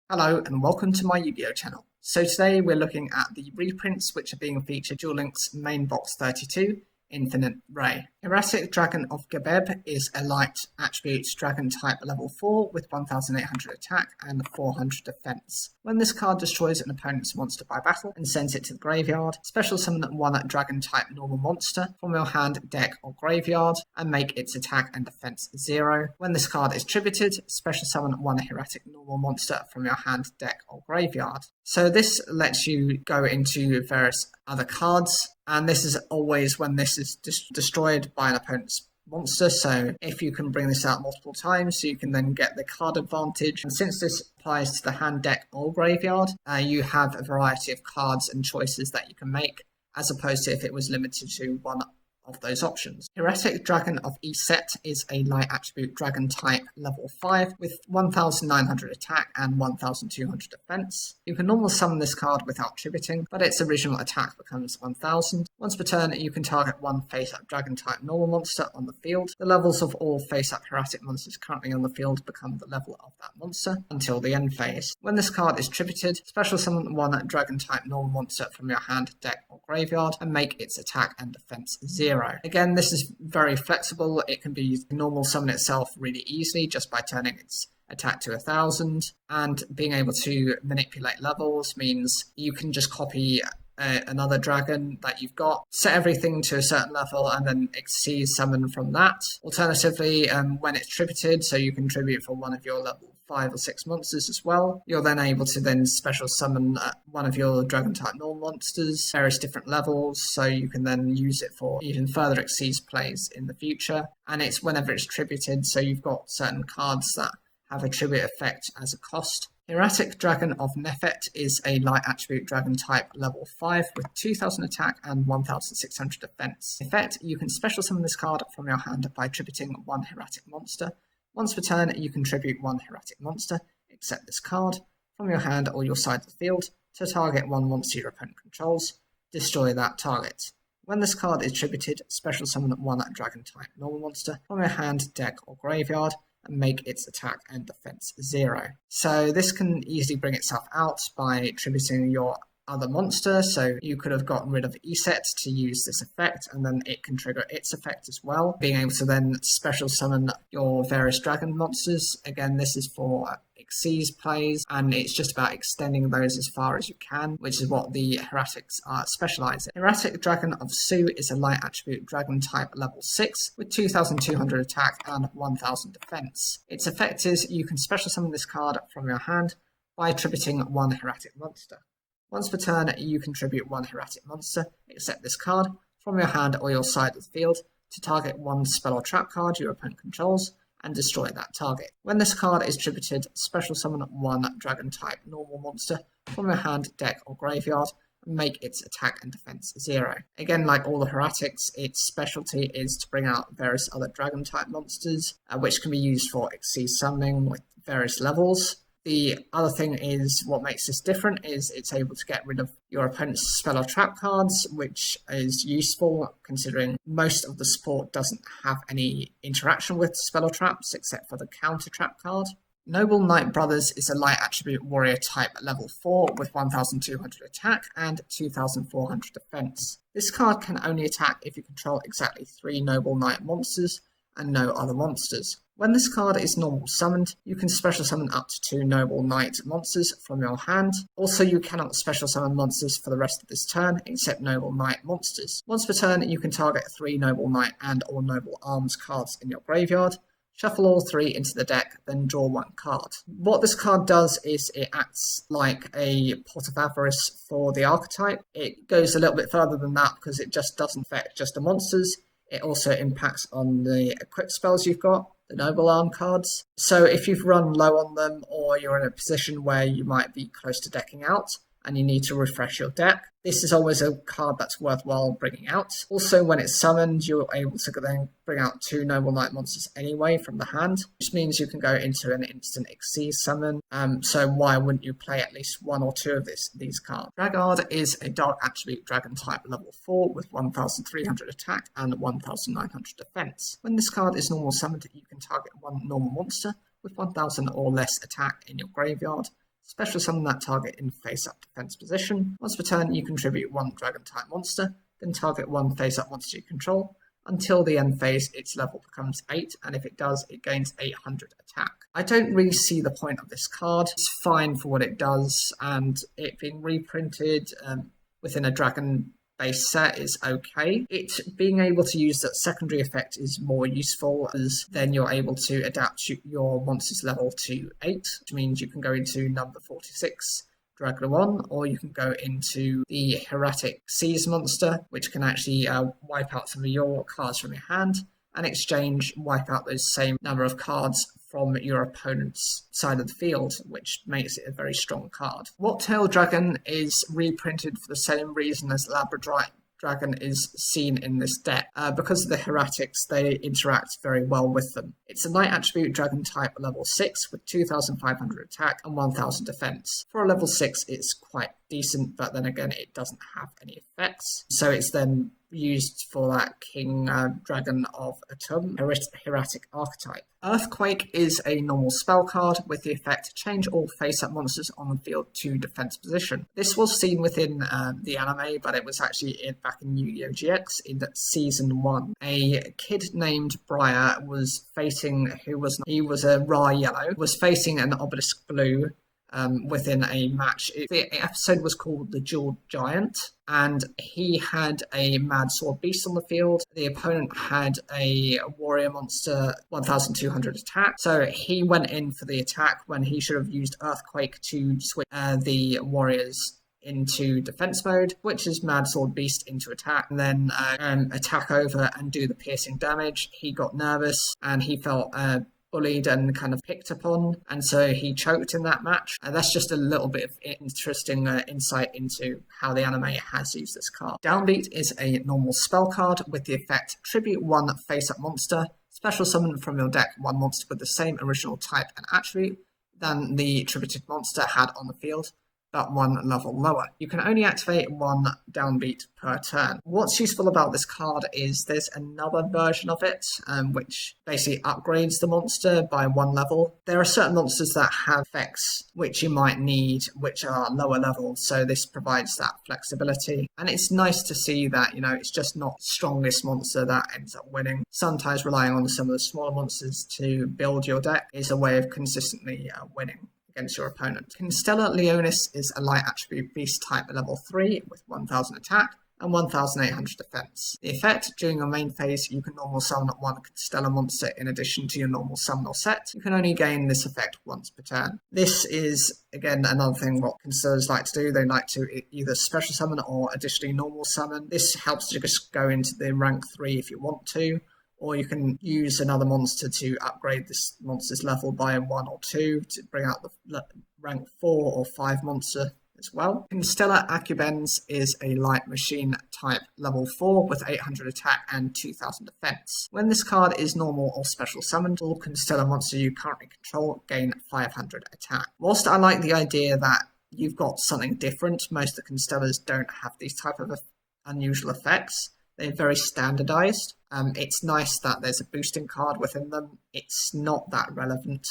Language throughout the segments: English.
Hello and welcome to my Yu-Gi-Oh channel. So today we're looking at the reprints which are being featured Duel Links main box 32, Infinite Ray. Heretic Dragon of Gabe is a light attribute dragon type level 4 with 1800 attack and 400 defense. When this card destroys an opponent's monster by battle and sends it to the graveyard, special summon one dragon type normal monster from your hand, deck or graveyard and make its attack and defense 0. When this card is tributed, special summon one heretic normal monster from your hand, deck or graveyard. So this lets you go into various other cards, and this is always when this is destroyed by an opponent's monster, so if you can bring this out multiple times, so you can then get the card advantage. And since this applies to the hand, deck or graveyard, you have a variety of cards and choices that you can make, as opposed to if it was limited to one of those options. Heretic Dragon of Eid is a light attribute dragon type level 5 with 1900 attack and 1200 defense. You can normal summon this card without tributing, but its original attack becomes 1000. Once per turn, you can target one face-up dragon type normal monster on the field. The levels of all face-up heretic monsters currently on the field become the level of that monster until the end phase. When this card is tributed, special summon one dragon type normal monster from your hand, deck or graveyard and make its attack and defense 0. Again, this is very flexible. It can be normal summon itself really easily just by turning its attack to 1000, and being able to manipulate levels means you can just copy another dragon that you've got, set everything to a certain level and then exceed summon from that. Alternatively, when it's tributed, so you can tribute for one of your level 5 or 6 monsters as well, you're then able to then special summon one of your dragon type normal monsters, various different levels, so you can then use it for even further exceeds plays in the future. And it's whenever it's tributed, so you've got certain cards that have a tribute effect as a cost. Heretic Dragon of Nephet is a light attribute dragon type level 5 with 2000 attack and 1600 defense. In effect, you can special summon this card from your hand by tributing one heretic monster. Once per turn, you can tribute one heretic monster, except this card, from your hand or your side of the field to target one monster your opponent controls. Destroy that target. When this card is tributed, special summon one dragon type normal monster from your hand, deck or graveyard and make its attack and defense 0. So this can easily bring itself out by tributing your other monster, so you could have gotten rid of Eid to use this effect and then it can trigger its effect as well, being able to then special summon your various dragon monsters. Again, this is for exceeds plays and it's just about extending those as far as you can, which is what the heretics are specialized in. Heretic Dragon of Sue is a light attribute dragon type level 6 with 2200 attack and 1000 defense. Its effect is you can special summon this card from your hand by tributing one heretic monster. Once per turn, you can tribute one heretic monster, except this card, from your hand or your side of the field to target one spell or trap card your opponent controls and destroy that target. When this card is tributed, special summon one dragon type normal monster from your hand, deck or graveyard and make its attack and defense 0. Again, like all the heretics, its specialty is to bring out various other dragon type monsters, which can be used for exceed summoning with various levels. The other thing is what makes this different is it's able to get rid of your opponent's spell or trap cards, which is useful considering most of the support doesn't have any interaction with spell or traps except for the counter trap card. Noble Knight Brothers is a light attribute warrior type level 4 with 1200 attack and 2400 defense. This card can only attack if you control exactly 3 Noble Knight monsters and no other monsters. When this card is normal summoned, you can special summon up to 2 Noble Knight monsters from your hand. Also, you cannot special summon monsters for the rest of this turn, except Noble Knight monsters. Once per turn, you can target 3 Noble Knight and or Noble Arms cards in your graveyard, shuffle all 3 into the deck, then draw 1 card. What this card does is it acts like a Pot of Avarice for the archetype. It goes a little bit further than that because it just doesn't affect just the monsters. It also impacts on the equipped spells you've got, the Noble Arm cards. So if you've run low on them or you're in a position where you might be close to decking out and you need to refresh your deck, this is always a card that's worthwhile bringing out. Also, when it's summoned, you're able to then bring out 2 Noble Knight monsters anyway from the hand, which means you can go into an instant exceed summon. So why wouldn't you play at least 1 or 2 of these cards? Draggard is a dark attribute dragon type level 4 with 1300 attack and 1900 defense. When this card is normal summoned, you can target 1 normal monster with 1000 or less attack in your graveyard. Special summon that target in face-up defense position. Once per turn, you contribute 1 dragon-type monster, then target 1 face-up monster you control. Until the end phase, its level becomes 8, and if it does, it gains 800 attack. I don't really see the point of this card. It's fine for what it does, and it being reprinted within a dragon base set is okay. It being able to use that secondary effect is more useful, as then you're able to adapt your monster's level to 8, which means you can go into number 46, Dragon 1, or you can go into the Heretic Seize monster, which can actually wipe out some of your cards from your hand, and exchange wipe out those same number of cards from your opponent's side of the field, which makes it a very strong card. What-tailed Dragon is reprinted for the same reason as Labrador Dragon is seen in this deck. Because of the Heretics, they interact very well with them. It's a light attribute dragon type level 6 with 2,500 attack and 1,000 defense. For a level 6, it's quite decent, but then again, it doesn't have any effects. So it's then used for that King Dragon of Atum Heretic archetype. Earthquake is a normal spell card with the effect change all face-up monsters on the field to defense position. This was seen within the anime, but it was actually back in Yu-Gi-Oh! GX in Season 1. A kid named Briar was facing, he was a Ra Yellow, was facing an Obelisk Blue within a match. The episode was called The Jewel Giant, and he had a Mad Sword Beast on the field. The opponent had a Warrior Monster, 1,200 attack, so he went in for the attack when he should have used Earthquake to switch the Warriors into defense mode, which is Mad Sword Beast into attack, and then attack over and do the piercing damage. He got nervous and he felt bullied and kind of picked upon, and so he choked in that match. That's just a little bit of interesting insight into how the anime has used this card. Downbeat is a normal spell card with the effect tribute 1 face-up monster, special summon from your deck 1 monster with the same original type and attribute than the tributed monster had on the field, but 1 level lower. You can only activate 1 Downbeat per turn. What's useful about this card is there's another version of it, which basically upgrades the monster by 1 level. There are certain monsters that have effects which you might need, which are lower level, so this provides that flexibility. And it's nice to see that, you know, it's just not the strongest monster that ends up winning. Sometimes relying on some of the smaller monsters to build your deck is a way of consistently winning against your opponent. Stella Leonis is a light attribute beast type level 3 with 1,000 attack and 1,800 defense. The effect, during your main phase, you can normal summon 1 Stella monster in addition to your normal summon or set. You can only gain this effect once per turn. This is, again, another thing what Constellas like to do. They like to either special summon or additionally normal summon. This helps to just go into the rank 3 if you want to, or you can use another monster to upgrade this monster's level by 1 or 2 to bring out the rank 4 or 5 monster as well. Stella Accubenz is a light machine type level 4 with 800 attack and 2,000 defense. When this card is normal or special summoned, all Constellar monsters you currently control gain 500 attack. Whilst I like the idea that you've got something different, most of the Constellars don't have these type of unusual effects. They're very standardized. It's nice that there's a boosting card within them. It's not that relevant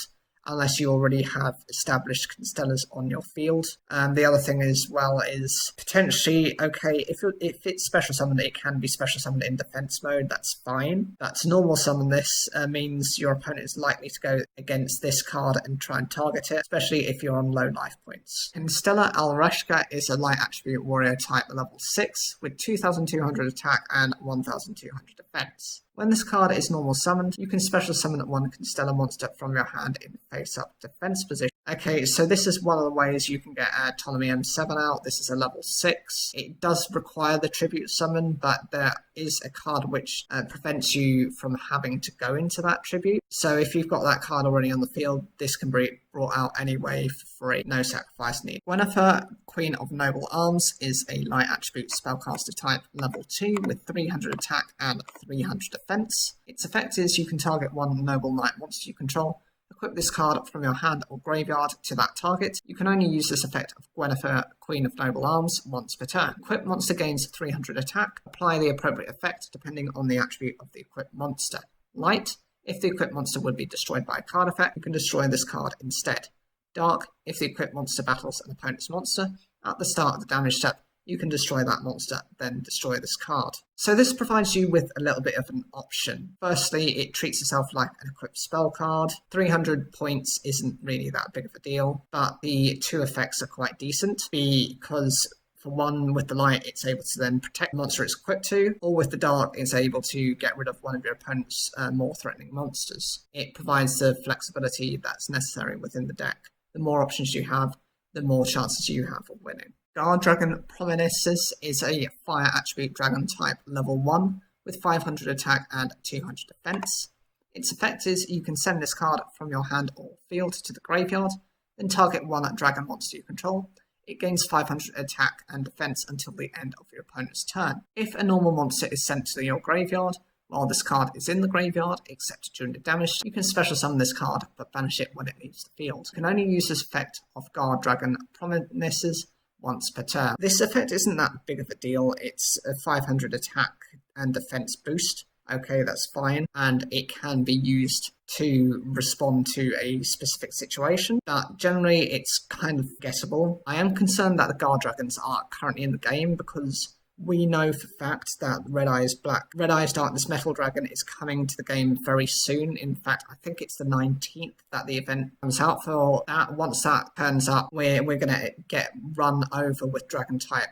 unless you already have established Constellars on your field. The other thing as well is potentially, okay, if it's special summoned, it can be special summoned in defense mode, that's fine. But to normal summon this means your opponent is likely to go against this card and try and target it, especially if you're on low life points. Stella Alrashka is a light attribute warrior type level 6 with 2,200 attack and 1,200 defense. When this card is normal summoned, you can special summon 1 Constellar monster from your hand in face-up defense position. Okay, so this is one of the ways you can get Ptolemy M7 out. This is a level 6. It does require the tribute summon, but there is a card which prevents you from having to go into that tribute. So if you've got that card already on the field, this can be brought out anyway for free. No sacrifice needed. Gwyneth, Queen of Noble Arms, is a light attribute spellcaster type level 2 with 300 attack and 300 defense. Its effect is you can target 1 noble knight monster you control. Equip this card from your hand or graveyard to that target. You can only use this effect of Gwyneth, Queen of Noble Arms, once per turn. Equipped monster gains 300 attack. Apply the appropriate effect depending on the attribute of the equipped monster. Light, if the equipped monster would be destroyed by a card effect, you can destroy this card instead. Dark, if the equipped monster battles an opponent's monster, at the start of the damage step, you can destroy that monster, then destroy this card. So this provides you with a little bit of an option. Firstly, it treats itself like an equipped spell card. 300 points isn't really that big of a deal, but the two effects are quite decent because for one, with the light, it's able to then protect the monster it's equipped to, or with the dark, it's able to get rid of one of your opponent's more threatening monsters. It provides the flexibility that's necessary within the deck. The more options you have, the more chances you have of winning. Guard Dragon Prominence is a fire attribute dragon type level 1 with 500 attack and 200 defense. Its effect is you can send this card from your hand or field to the graveyard, then target one dragon monster you control. It gains 500 attack and defense until the end of your opponent's turn. If a normal monster is sent to your graveyard, while this card is in the graveyard, except during the damage, you can special summon this card but banish it when it leaves the field. You can only use this effect of Guard Dragon Prominences once per turn. This effect isn't that big of a deal. It's a 500 attack and defense boost. Okay, that's fine, and it can be used to respond to a specific situation, but generally it's kind of guessable. I am concerned that the Guard Dragons are currently in the game because we know for fact that Red Eyes Darkness Metal Dragon is coming to the game very soon. In fact, I think it's the 19th that the event comes out for that. Once that turns up, we're going to get run over with Dragon type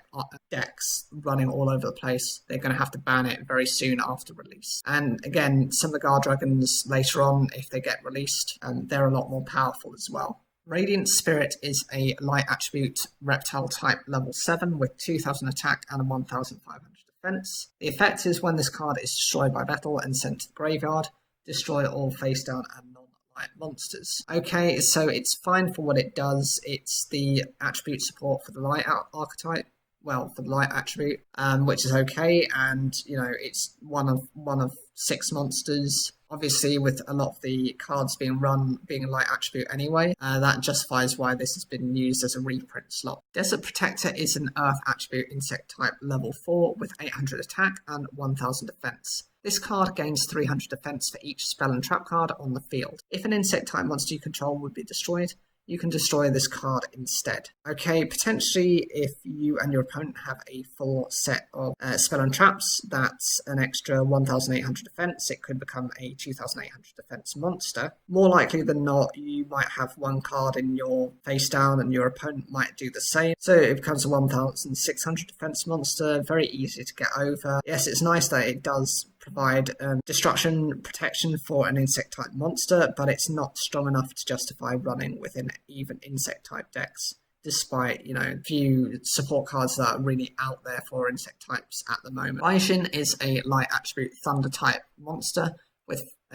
decks running all over the place. They're going to have to ban it very soon after release. And again, some of the Guard Dragons later on, if they get released, they're a lot more powerful as well. Radiant Spirit is a light attribute reptile type level 7 with 2000 attack and 1500 defense. The effect is when this card is destroyed by battle and sent to the graveyard, destroy all face down and non-light monsters. Okay, so it's fine for what it does. It's the attribute support for the light archetype. Well, for the light attribute, which is okay, and you know it's one of 6 monsters. Obviously, with a lot of the cards being run being a light attribute anyway, that justifies why this has been used as a reprint slot. Desert Protector is an earth attribute insect type level 4 with 800 attack and 1000 defense. This card gains 300 defense for each spell and trap card on the field. If an insect type monster you control would be destroyed, you can destroy this card instead. Okay, potentially if you and your opponent have a full set of spell and traps, that's an extra 1800 defense. It could become a 2800 defense monster. More likely than not, you might have one card in your face down and your opponent might do the same. So it becomes a 1600 defense monster, very easy to get over. Yes, it's nice that it does provide destruction protection for an insect type monster, but it's not strong enough to justify running within even insect type decks, despite, you know, few support cards that are really out there for insect types at the moment. Rai-Jin is a light attribute thunder type monster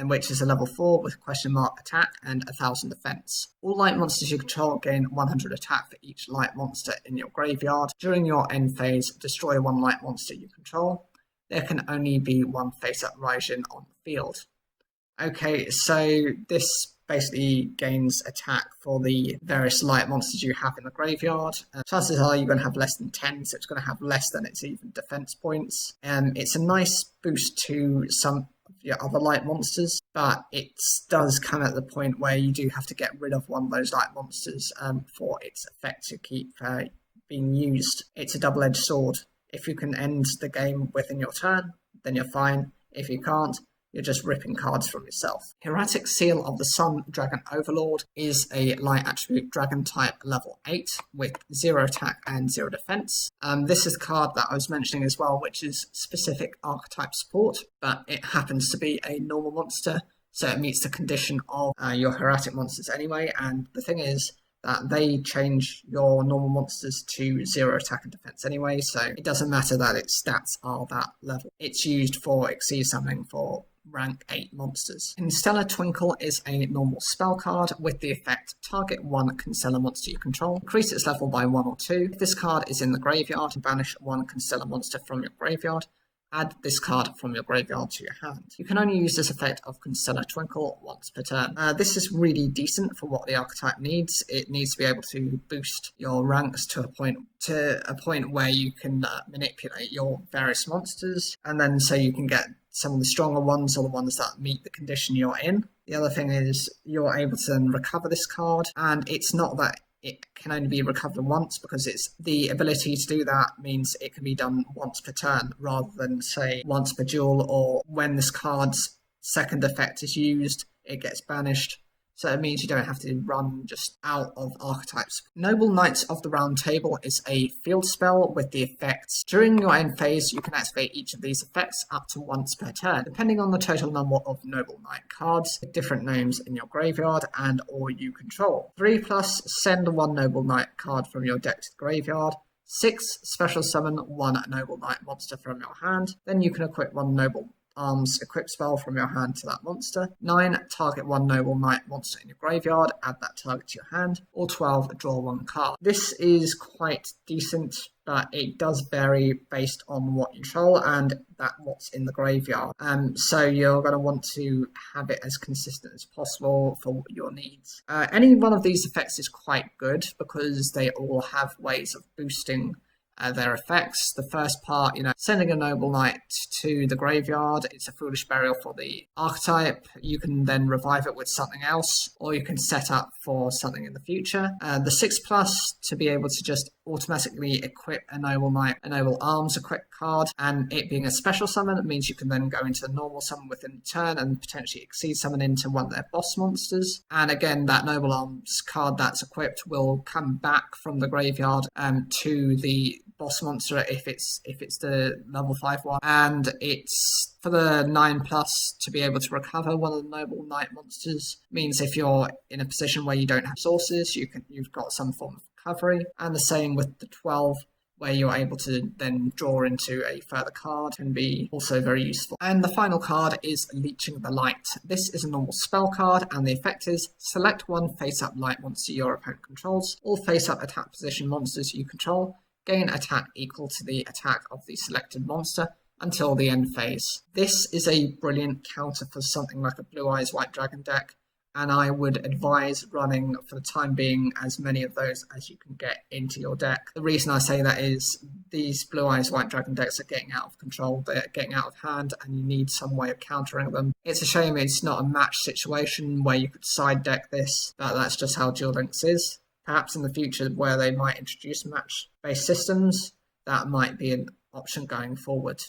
which is a level 4 with question mark attack and 1000 defense. All light monsters you control gain 100 attack for each light monster in your graveyard. During your end phase, destroy one light monster you control. There can only be one face-up Rai-Jin on the field. Okay, so this basically gains attack for the various light monsters you have in the graveyard. Chances are you're going to have less than 10, so it's going to have less than its even defense points. It's a nice boost to some of your other light monsters, but it does come at the point where you do have to get rid of one of those light monsters for its effect to keep being used. It's a double-edged sword. If you can end the game within your turn, then you're fine. If you can't, you're just ripping cards from yourself. Heretic Seal of the Sun Dragon Overlord is a light attribute dragon type level 8 with 0 attack and 0 defense. This is the card that I was mentioning as well, which is specific archetype support, but it happens to be a normal monster, so it meets the condition of your heretic monsters anyway, and the thing is, that they change your normal monsters to 0 attack and defense anyway, so it doesn't matter that its stats are that level. It's used for Exceed Summoning for rank 8 monsters. And Stella Twinkle is a normal spell card with the effect target one Constellar monster you control, increase its level by 1 or 2. If this card is in the graveyard, banish one Constellar monster from your graveyard. Add this card from your graveyard to your hand. You can only use this effect of Stella Twinkle once per turn. This is really decent for what the archetype needs. It needs to be able to boost your ranks to a point where you can manipulate your various monsters, and then so you can get some of the stronger ones or the ones that meet the condition you're in. The other thing is you're able to then recover this card, and it's not that it can only be recovered once, because it's the ability to do that means it can be done once per turn rather than, say, once per duel, or when this card's second effect is used, it gets banished. So it means you don't have to run just out of archetypes. Noble Knights of the Round Table is a field spell with the effects. During your end phase, you can activate each of these effects up to once per turn, depending on the total number of Noble Knight cards with different names in your graveyard and or you control. 3+, send one Noble Knight card from your deck to the graveyard. 6, special summon one Noble Knight monster from your hand. Then you can equip one Noble Arms equip spell from your hand to that monster. 9, target one Noble Knight monster in your graveyard, add that target to your hand. Or 12, draw one card. This is quite decent, but it does vary based on what you control and what's in the graveyard. So you're going to want to have it as consistent as possible for your needs. Any one of these effects is quite good because they all have ways of boosting their effects. The first part, sending a Noble Knight to the graveyard, it's a foolish burial for the archetype. You can then revive it with something else, or you can set up for something in the future. The 6+, to be able to just automatically equip a Noble Knight, a Noble Arms equip card, and it being a special summon, it means you can then go into a normal summon within the turn and potentially exceed summon into one of their boss monsters. And again, that Noble Arms card that's equipped will come back from the graveyard to the boss monster if it's the level 5 one, and it's for the 9+ to be able to recover one of the Noble Knight monsters. Means if you're in a position where you don't have sources, you've got some form of recovery. And the same with the 12, where you're able to then draw into a further card, can be also very useful. And the final card is Leeching the Light. This is a normal spell card, and the effect is select one face-up light monster your opponent controls. All face-up attack position monsters you control gain attack equal to the attack of the selected monster until the end phase. This is a brilliant counter for something like a Blue Eyes White Dragon deck, and I would advise running, for the time being, as many of those as you can get into your deck. The reason I say that is these Blue Eyes White Dragon decks are getting out of control, they're getting out of hand, and you need some way of countering them. It's a shame it's not a match situation where you could side deck this, but that's just how Duel Links is. Perhaps in the future, where they might introduce match-based systems, that might be an option going forward.